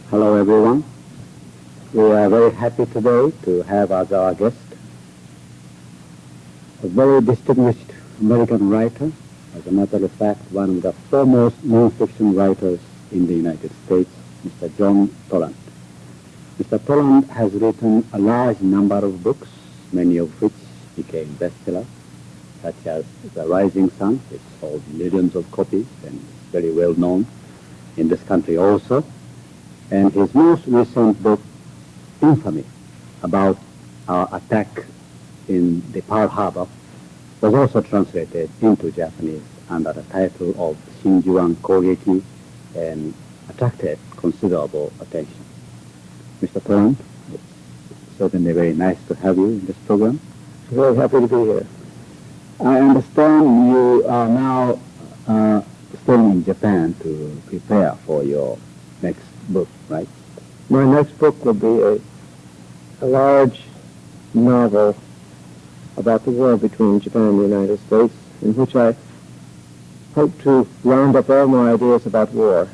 Hello everyone. We are very happy today to have as our guest a very distinguished American writer, as a matter of fact, one of the foremost non-fiction writers in the United States, Mr. John Toland. Mr. Toland has written a large number of books, many of which became bestsellers, such as The Rising Sun, which sold millions of copies and is very well known in this country also. And his most recent book, Infamy, about our attack in the Pearl Harbor, was also translated into Japanese under the title of真珠湾攻撃 and attracted considerable attention. Mr. Toland, it's certainly very nice to have you in this program. Very happy to be here. I understand you are now still in Japan to prepare for your next book, right? My next book will be a large novel about the war between Japan and the United States, in which I hope to round up all my ideas about war.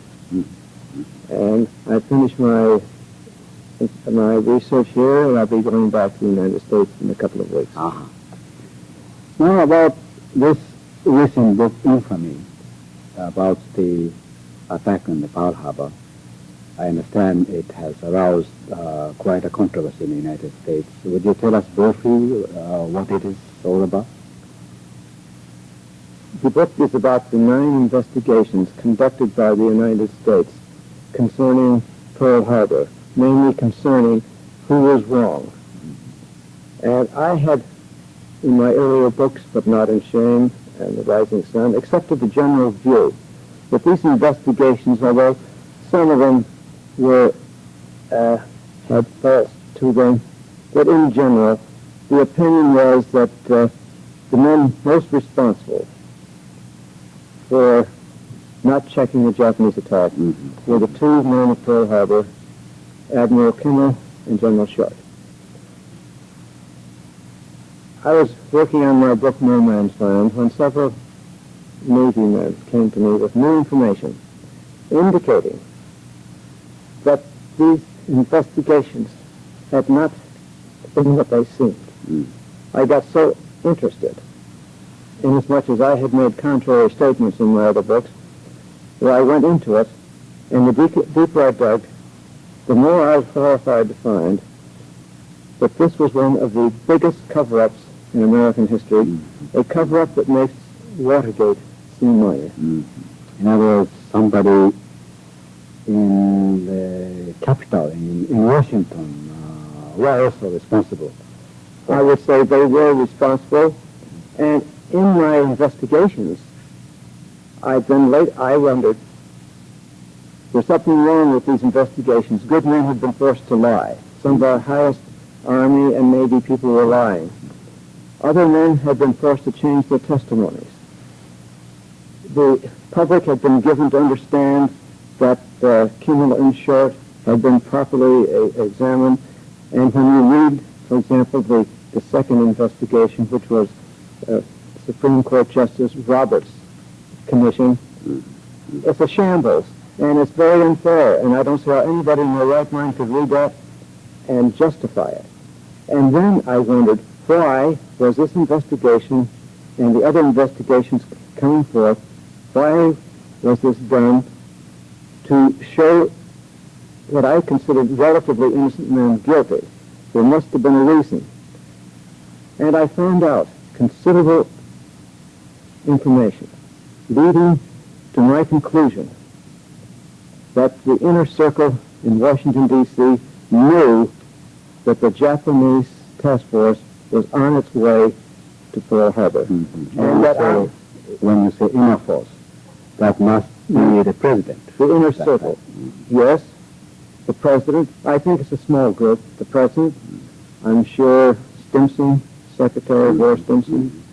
And I finish my research here, and I'll be going back to the United States in a couple of weeks. Now about this recent book, Infamy, about the attack on the Pearl Harbor, I understand it has aroused quite a controversy in the United States. Would you tell us briefly what it is all about? The book is about the 9 investigations conducted by the United States concerning Pearl Harbor, mainly concerning who was wrong. And I had, in my earlier books, but not in Shame and The Rising Sun, accepted the general view that these investigations, although some of them had faults to them, but in general, the opinion was that the men most responsible for not checking the Japanese attack were the 2 men at Pearl Harbor, Admiral Kimmel and General Short. I was working on my book No Man's Land when several Navy men came to me with new information indicating that these investigations had not been what they seemed. I got so interested, inasmuch as I had made contrary statements in my other books, that I went into it, and the deeper I dug, the more I was horrified to find that this was one of the biggest cover-ups in American history, a cover-up that makes Watergate seem minor. In other words, somebody in the capital, in Washington, were also responsible. I would say they were responsible, and in my investigations, I wondered, there's something wrong with these investigations. Good men had been forced to lie. Some of our highest Army and Navy people were lying. Other men had been forced to change their testimonies. The public had been given to understand that Kimmel and Short had been properly examined. And when you read, for example, the second investigation, which was Supreme Court Justice Roberts' commission, it's a shambles, and it's very unfair, and I don't see how anybody in their right mind could read that and justify it. And then I wondered, why was this investigation and the other investigations coming forth, why was this done to show what I considered relatively innocent men guilty? There must have been a reason. And I found out considerable information leading to my conclusion that the inner circle in Washington, D.C. knew that the Japanese task force was on its way to Pearl Harbor. And that when you say inner force, that must be the president. The inner circle. Yes, the president. I think it's a small group. The president. I'm sure Stimson, Secretary of War Stimson.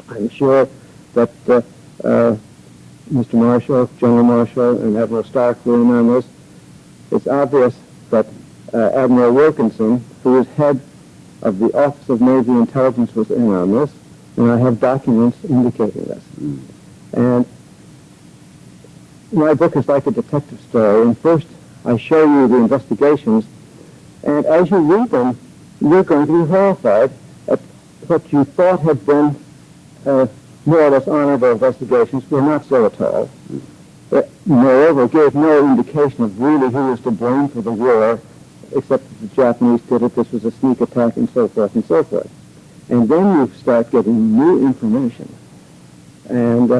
I'm sure that Mr. Marshall, General Marshall, and Admiral Stark were in on this. It's obvious that Admiral Wilkinson, who is head of the Office of Navy Intelligence, was in on this, and I have documents indicating this. And my book is like a detective story, and first I show you the investigations, and as you read them, you're going to be horrified at what you thought had been more or less honorable investigations were not so at all. Moreover, gave no indication of really who was to blame for the war, except that the Japanese did it, this was a sneak attack, and so forth and so forth. And then you start getting new information. And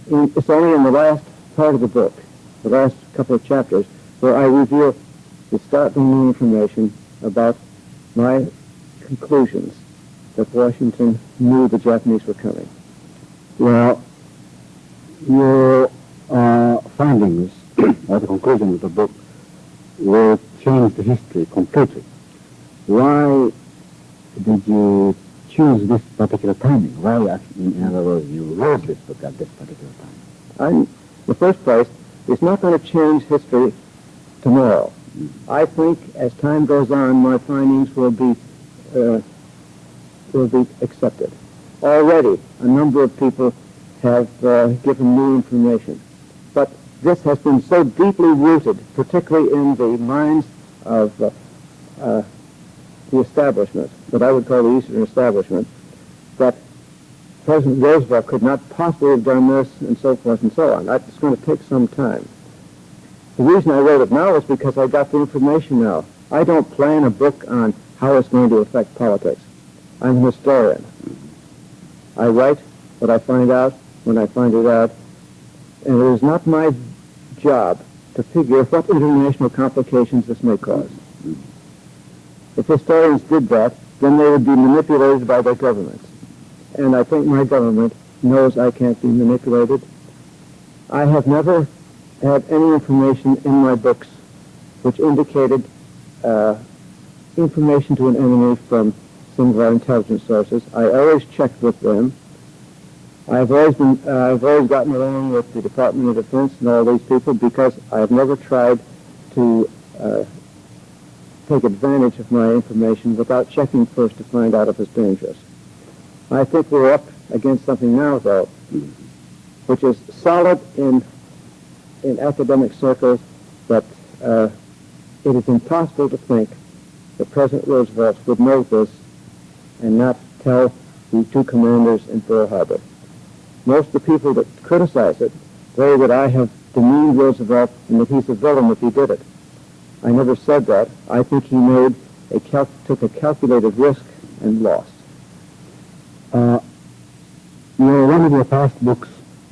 it's only in the last part of the book, the last couple of chapters, where I reveal the startling new information about my conclusions that Washington knew the Japanese were coming. Well, your findings or the conclusion of the book will change the history completely. Why did you choose this particular timing? Why, in other words, you wrote this book at this particular time? In the first place, it's not going to change history tomorrow. I think as time goes on, my findings will be accepted. Already, a number of people have given new information. But this has been so deeply rooted, particularly in the minds of the establishment, that I would call the Eastern establishment, that President Roosevelt could not possibly have done this, and so forth and so on. It's going to take some time. The reason I wrote it now is because I got the information now. I don't plan a book on how it's going to affect politics. I'm a historian. I write what I find out when I find it out, and it is not my job to figure what international complications this may cause. If historians did that, then they would be manipulated by their governments. And I think my government knows I can't be manipulated. I have never had any information in my books which indicated information to an enemy from some of our intelligence sources. I always checked with them. I've always gotten along with the Department of Defense and all these people because I have never tried to take advantage of my information without checking first to find out if it's dangerous. I think we're up against something now, though, which is solid in academic circles, but it is impossible to think that President Roosevelt would know this and not tell the two commanders in Pearl Harbor. Most of the people that criticize it say that I have demeaned Roosevelt and that he's a villain if he did it. I never said that. I think he took a calculated risk and lost. One of your past books,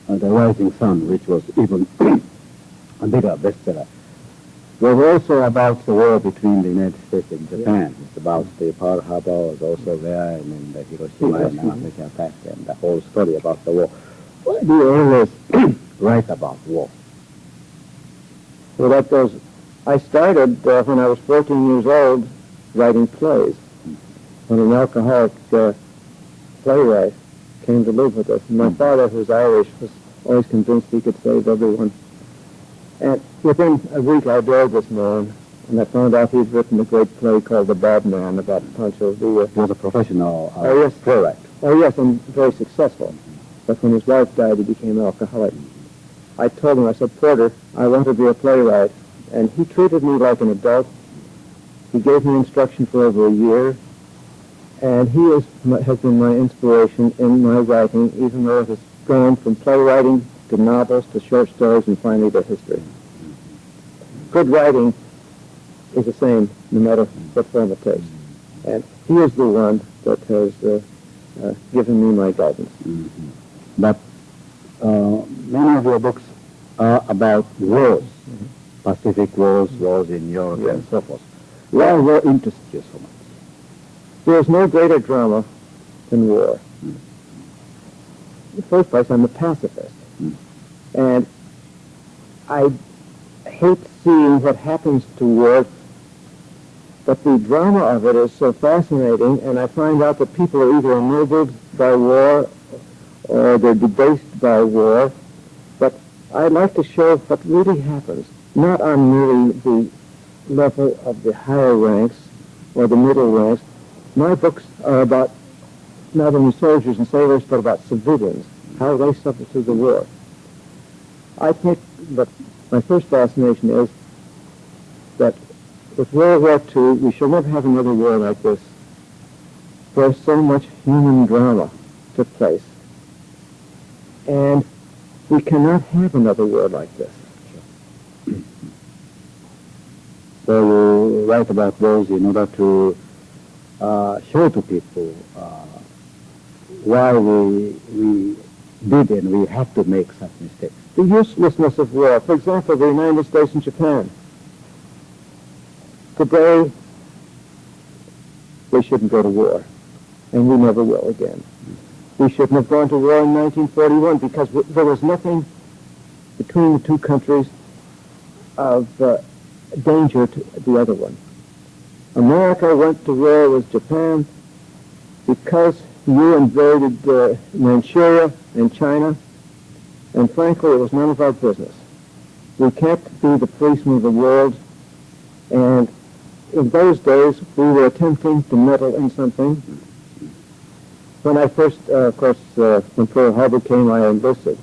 The Rising Sun, which was even a bigger bestseller, was also about the war between the United States and Japan. It's about the Pearl Harbor was also there, and then the Hiroshima and Nagasaki attack, and the whole story about the war. Why do you always write about war? Well, that goes... I started when I was 14 years old writing plays. When an alcoholic playwright came to live with us. And my father, who was Irish, was always convinced he could save everyone. And within a week, I dared this man, and I found out he'd written a great play called The Bad Man about Pancho Villa. He was a professional playwright. Oh, yes, and very successful. But when his wife died, he became an alcoholic. I told him, I said, Porter, I want to be a playwright. And he treated me like an adult. He gave me instruction for over a year. And he has been my inspiration in my writing, even though it has gone from playwriting to novels to short stories and finally to history. Good writing is the same no matter what form it takes. And he is the one that has given me my guidance. Mm-hmm. But many of your books are about wars. Mm-hmm. Pacific wars, wars in Europe, and so forth. Why war interests you so much? There is no greater drama than war. In the first place, I'm a pacifist. And I hate seeing what happens to war, but the drama of it is so fascinating, and I find out that people are either ennobled by war or they're debased by war. But I like to show what really happens. Not on merely the level of the higher ranks or the middle ranks. My books are about not only soldiers and sailors, but about civilians, how they suffer through the war. I think that my first fascination is that with World War II, we shall never have another war like this, where so much human drama took place. And we cannot have another war like this. So you write about those in order to show to people why we did and we had to make such mistakes. The uselessness of war. For example, the United States and Japan. Today, we shouldn't go to war, and we never will again. We shouldn't have gone to war in 1941 because there was nothing between the two countries of danger to the other one. America went to war with Japan because you invaded Manchuria and China, and frankly, it was none of our business. We can't be the policemen of the world, and in those days, we were attempting to meddle in something. When I first, when Pearl Harbor came, I enlisted.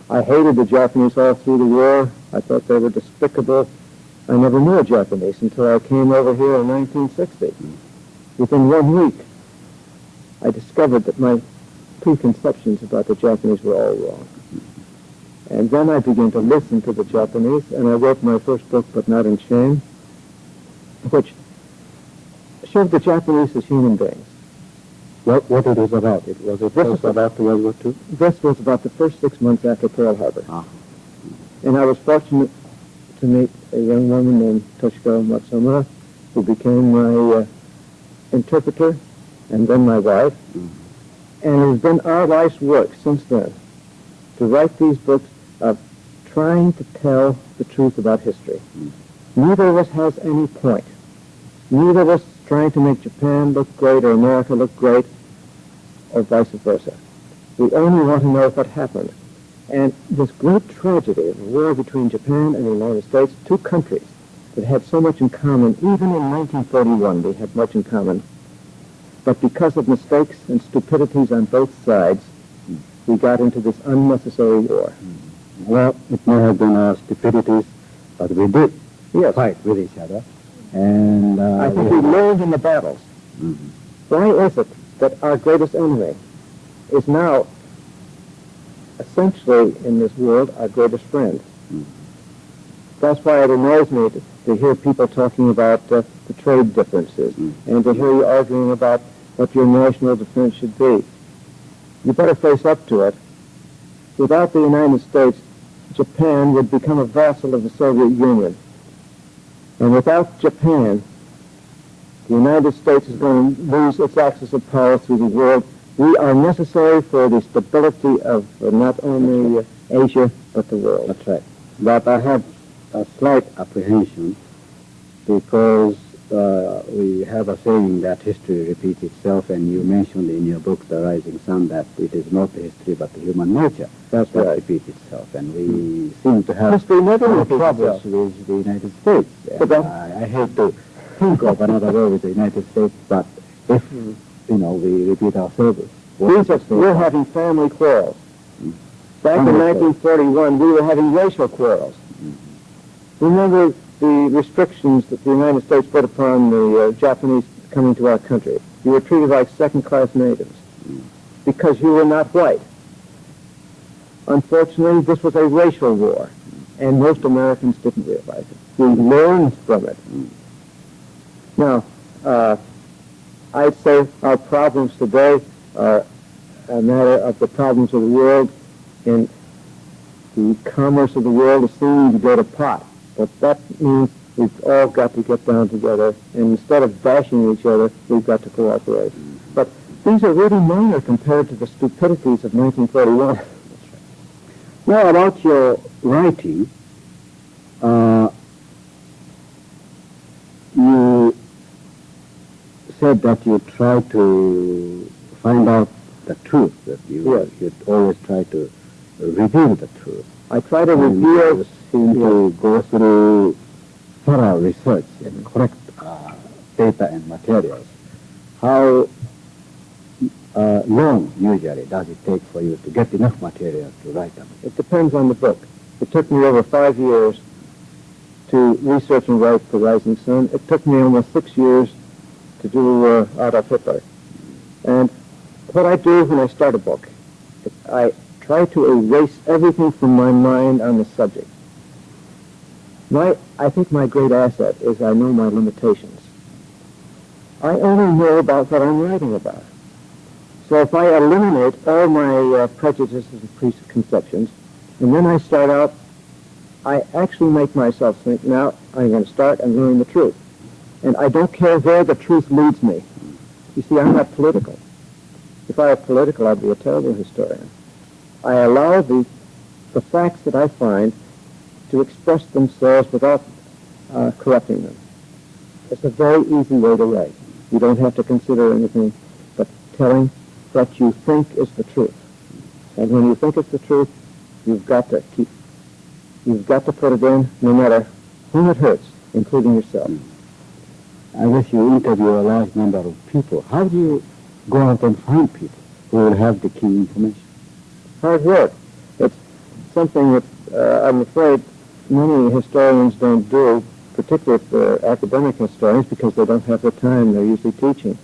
I hated the Japanese all through the war. I thought they were despicable. I never knew a Japanese until I came over here in 1960. Within 1 week, I discovered that my preconceptions about the Japanese were all wrong. And then I began to listen to the Japanese, and I wrote my first book, But Not in Shame, which showed the Japanese as human beings. What it was about? Was it also about World War II? This was about the first 6 months after Pearl Harbor. And I was fortunate to meet a young woman named Toshiko Matsumura, who became my interpreter and then my wife. And it has been our life's work since then to write these books of trying to tell the truth about history. Neither of us has any point. Neither of us trying to make Japan look great or America look great or vice versa. We only want to know what happened. And this great tragedy of the war between Japan and the United States, two countries that had so much in common, even in 1941 they had much in common, but because of mistakes and stupidities on both sides, we got into this unnecessary war. Well, it may have been our stupidities, but we did fight with each other. And I think we learned in the battles. Why is it that our greatest enemy is now essentially in this world our greatest friend? That's why it annoys me to hear people talking about the trade differences and to hear you arguing about what your national defense should be. You better face up to it. Without the United States, Japan would become a vassal of the Soviet Union. And without Japan, the United States is going to lose its axis of power through the world. We are necessary for the stability of not only Asia, but the world. That's right. But I have a slight apprehension because we have a saying that history repeats itself, and you mentioned in your book, The Rising Sun, that it is not the history but the human nature that repeats itself. And we seem to have troubles with the United States. I hate to think of another war with the United States, but if, we repeat ourselves. We're having family quarrels. Back in 1941, we were having racial quarrels. Remember the restrictions that the United States put upon the Japanese coming to our country. You were treated like second-class natives because you were not white. Unfortunately, this was a racial war, and most Americans didn't realize it. We learned from it. Now, I'd say our problems today are a matter of the problems of the world, and the commerce of the world is seeming to go to pot. But that means we've all got to get down together, and instead of bashing each other, we've got to cooperate. But these are really minor compared to the stupidities of 1941. Well, about your writing, you said that you try to find out the truth, that you always try to reveal the truth. I try to reveal, seem to go through thorough research and collect data and materials. How long usually does it take for you to get enough material to write them? It depends on the book. It took me over 5 years to research and write The Rising Sun. It took me almost 6 years to do Adolf Hitler. And what I do when I start a book is I try to erase everything from my mind on the subject. I think my great asset is I know my limitations. I only know about what I'm writing about. So if I eliminate all my prejudices and preconceptions, and then I start out, I actually make myself think, now I'm going to start and learn the truth. And I don't care where the truth leads me. You see, I'm not political. If I were political, I'd be a terrible historian. I allow the facts that I find to express themselves without corrupting them. It's a very easy way to write. You don't have to consider anything but telling what you think is the truth. And when you think it's the truth, you've got to put it in no matter whom it hurts, including yourself. I guess you interview a large number of people. How do you go out and find people who will have the key information? Hard work. It's something that I'm afraid many historians don't do, particularly for academic historians, because they don't have the time. They're usually teaching.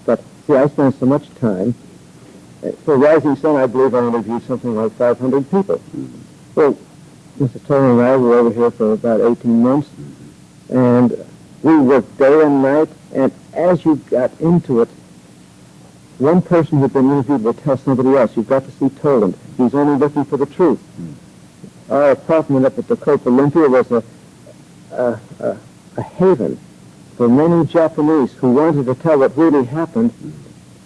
But see, I spend so much time. For Rising Sun, I believe I interviewed something like 500 people. Well, Mrs. Toland and I were over here for about 18 months, and we worked day and night, and as you got into it, one person who'd been interviewed will tell somebody else, you've got to see Toland. He's only looking for the truth. Our apartment up at the Cope Olympia was a haven for many Japanese who wanted to tell what really happened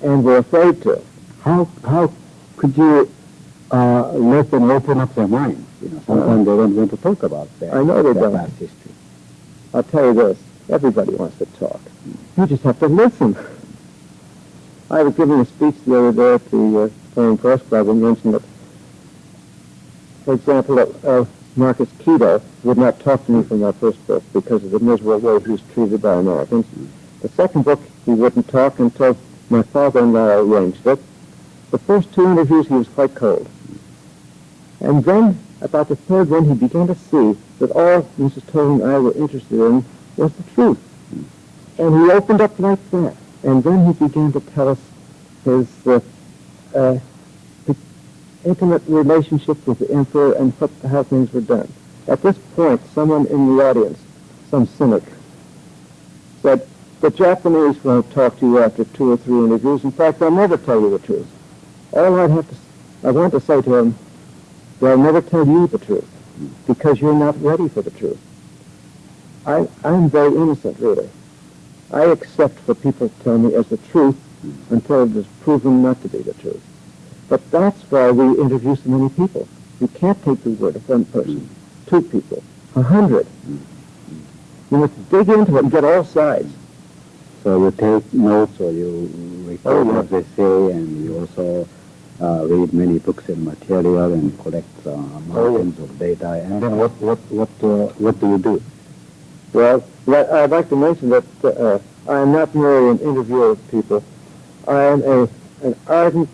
and were afraid to. How could you let them open up their minds? You know, sometimes they don't want to talk about I know they don't. past history. I'll tell you this, everybody wants to talk. You just have to listen. I was giving a speech the other day at the Foreign Press Club and mentioned that, for example, Marcus Keto would not talk to me from my first book because of the miserable way he was treated by Americans. The second book, he wouldn't talk until my father-in-law arranged it. The first 2 interviews, he was quite cold. And then, about the third one, he began to see that all Mrs. Toland and I were interested in was the truth. And he opened up like that. And then he began to tell us his intimate relationship with the emperor and how things were done. At this point, someone in the audience, some cynic, said, the Japanese won't talk to you after 2 or 3 interviews. In fact, they'll never tell you the truth. All I want to say to him, they'll never tell you the truth because you're not ready for the truth. I'm very innocent, really. I accept what people tell me as the truth until it is proven not to be the truth. But that's why we interview so many people. You can't take the word of one person, 2 people, 100. You must dig into it and get all sides. So you take notes or you record what they say, and you also read many books and material and collect mountains of data. And then what do you do? Well, I'd like to mention that I am not merely an interviewer of people. I am an ardent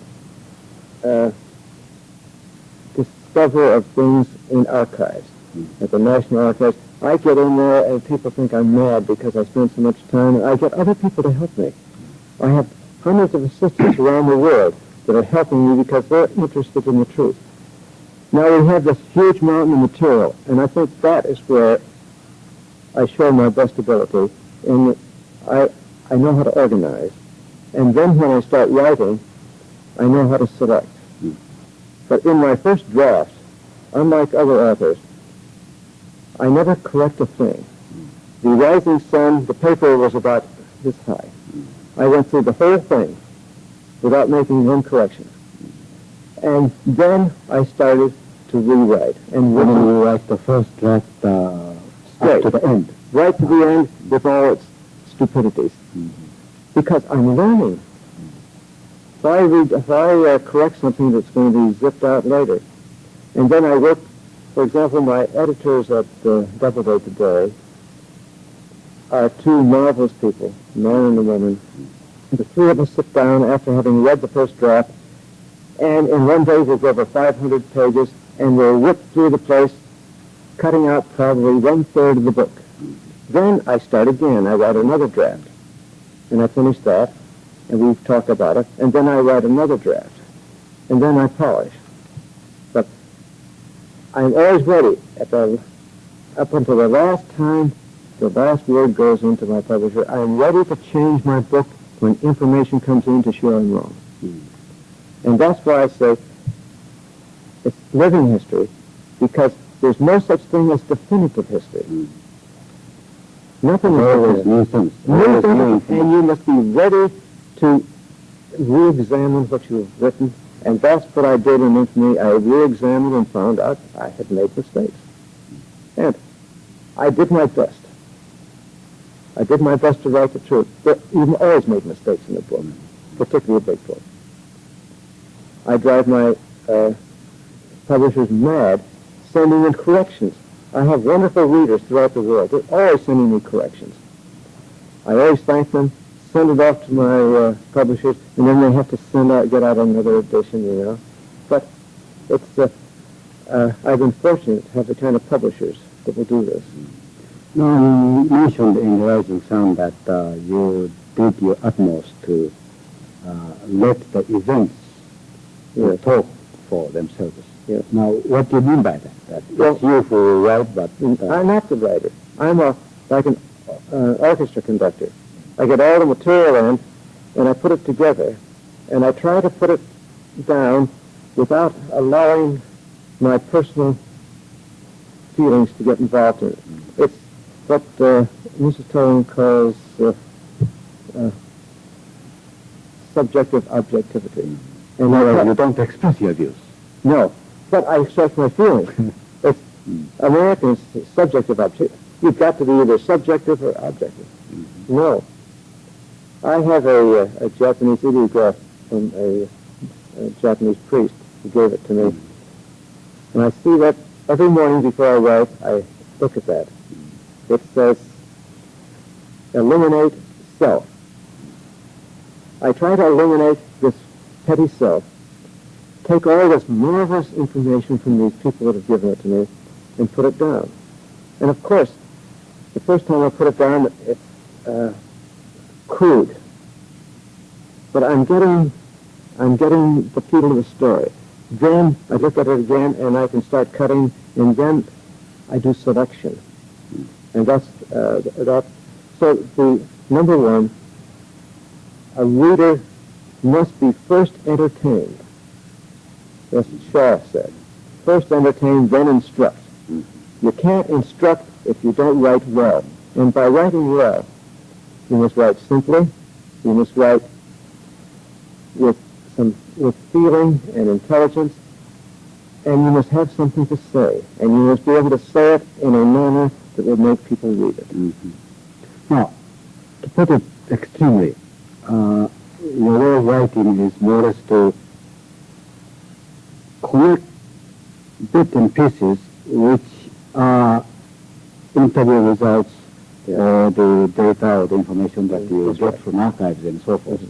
discoverer of things in archives, at the National Archives. I get in there and people think I'm mad because I spend so much time, and I get other people to help me. I have hundreds of assistants around the world that are helping me because they're interested in the truth. Now we have this huge mountain of material, and I think that is where I show my best ability in that I know how to organize. And then when I start writing, I know how to select. But in my first draft, unlike other authors, I never correct a thing. The Rising Sun, the paper was about this high. I went through the whole thing without making one correction. And then I started to rewrite. And when you write the first draft straight to the end? Right to the end with all its stupidities. Because I'm learning. If I correct something that's going to be zipped out later, and then I work, for example, my editors at Doubleday today are 2 marvelous people, a man and a woman. The 3 of us sit down after having read the first draft, and in one day we'll go over 500 pages, and we'll whip through the place cutting out probably 1/3 of the book. Then I start again. I write another draft. And I finish that, and we talk about it, and then I write another draft. And then I polish. But I'm always ready up until the last time the last word goes into my publisher. I'm ready to change my book when information comes in to show I'm wrong. And that's why I say it's living history, because there's no such thing as definitive history. Nothing is Always new things. Always new things. And you must be ready to re-examine what you have written. And that's what I did in Infamy. I re-examined and found out I had made mistakes. And I did my best. I did my best to write the truth. But you've always made mistakes in a book, particularly a big book. I drive my publishers mad sending in corrections. I have wonderful readers throughout the world. They're always sending me corrections. I always thank them, send it off to my publishers, and then they have to get out another edition, you know. But it's, I've been fortunate to have the kind of publishers that will do this. Now, you mentioned in the Rising Sun that you did your utmost to let the events talk for themselves. Yes. Now, what do you mean by that? It's you who write, but... I'm not the writer. I'm like an orchestra conductor. I get all the material in, and I put it together, and I try to put it down without allowing my personal feelings to get involved in it. It's what Mrs. Toland calls subjective objectivity. And you don't express your views. No, but I express my feelings. It's American subjective objectivity. You've got to be either subjective or objective. No. I have a Japanese ideograph from a Japanese priest who gave it to me. And I see that every morning before I write, I look at that. It says, eliminate self. I try to eliminate this petty self, take all this marvelous information from these people that have given it to me, and put it down. And of course, the first time I put it down, it's crude. But I'm getting the feel of the story. Then I look at it again, and I can start cutting, and then I do selection. And that's that. So the number one, a reader must be first entertained. That's what Shaw said. First entertain, then instruct. You can't instruct if you don't write well. And by writing well, you must write simply, you must write with feeling and intelligence, and you must have something to say. And you must be able to say it in a manner that will make people read it. Now, to put it extremely, your way of writing is more or less to connect bits and pieces which are interview results or the data or the information that you get from archives and so forth,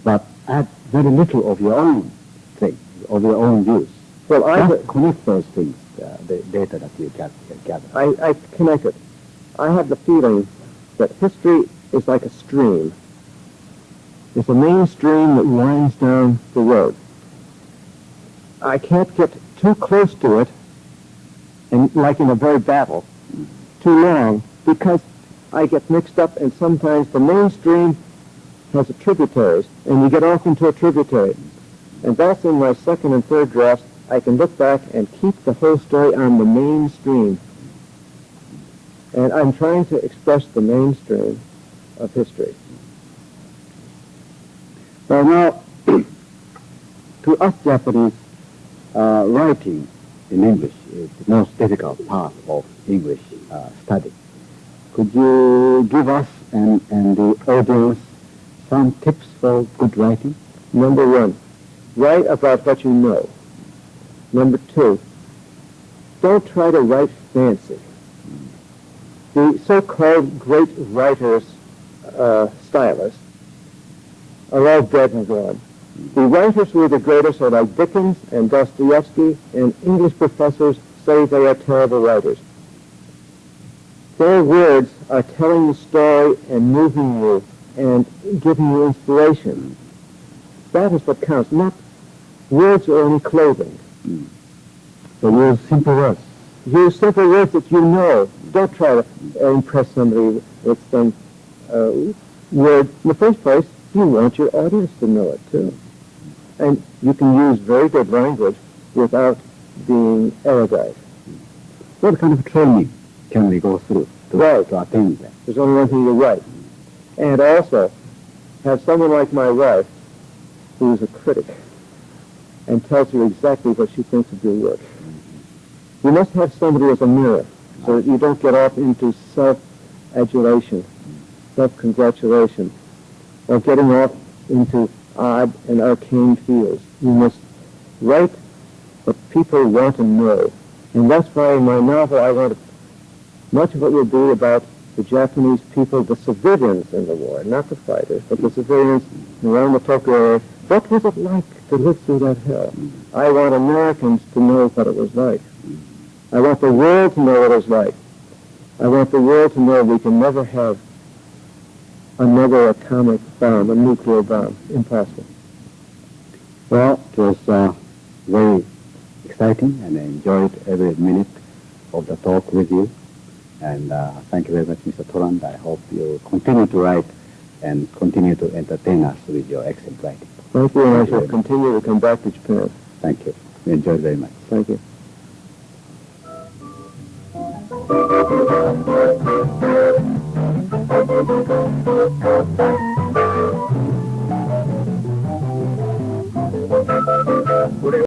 but add very little of your own thing, of your own views. Well, I connect those things, the data that you gather. I connect it. I have the feeling that history is like a stream. It's a main stream that winds down the road. I can't get too close to it, and like in a very battle, too long, because I get mixed up, and sometimes the main stream has a tributaries, and you get off into a tributary. And that's in my second and third drafts. I can look back and keep the whole story on the main stream. And I'm trying to express the mainstream of history. Well, now, to us Japanese, writing in English is the most difficult part of English study. Could you give us and the audience some tips for good writing? Number one, write about what you know. Number two, don't try to write fancy. The so-called great writers, stylists, are all dead and gone. The writers who are the greatest are like Dickens and Dostoevsky, and English professors say they are terrible writers. their words are telling the story and moving you and giving you inspiration. That is what counts, not words or any clothing. So use simple words. Use simple words that you know. Don't try to impress somebody with some word. In the first place, you want your audience to know it, too. And you can use very good language without being erudite. What kind of training can we go through to attain that? There's only one thing to write. And also, have someone like my wife, who's a critic, and tells you exactly what she thinks of your work. You must have somebody as a mirror, so that you don't get off into self-adulation, self-congratulation, or getting off into odd and arcane fields. You must write what people want to know. And that's why in my novel I want much of it will be about the Japanese people, the civilians in the war, not the fighters, but the civilians around the Tokyo area. What was it like to live through that hell? I want Americans to know what it was like. I want the world to know what it was like. I want the world to know we can never have another atomic bomb, a nuclear bomb. Impossible. Well, it was very exciting, and I enjoyed every minute of the talk with you. And thank you very much, Mr. Toland. I hope you continue to write and continue to entertain us with your excellent writing. Thank you, and I shall continue to come back to Japan. Thank you. We enjoyed very much. Thank you.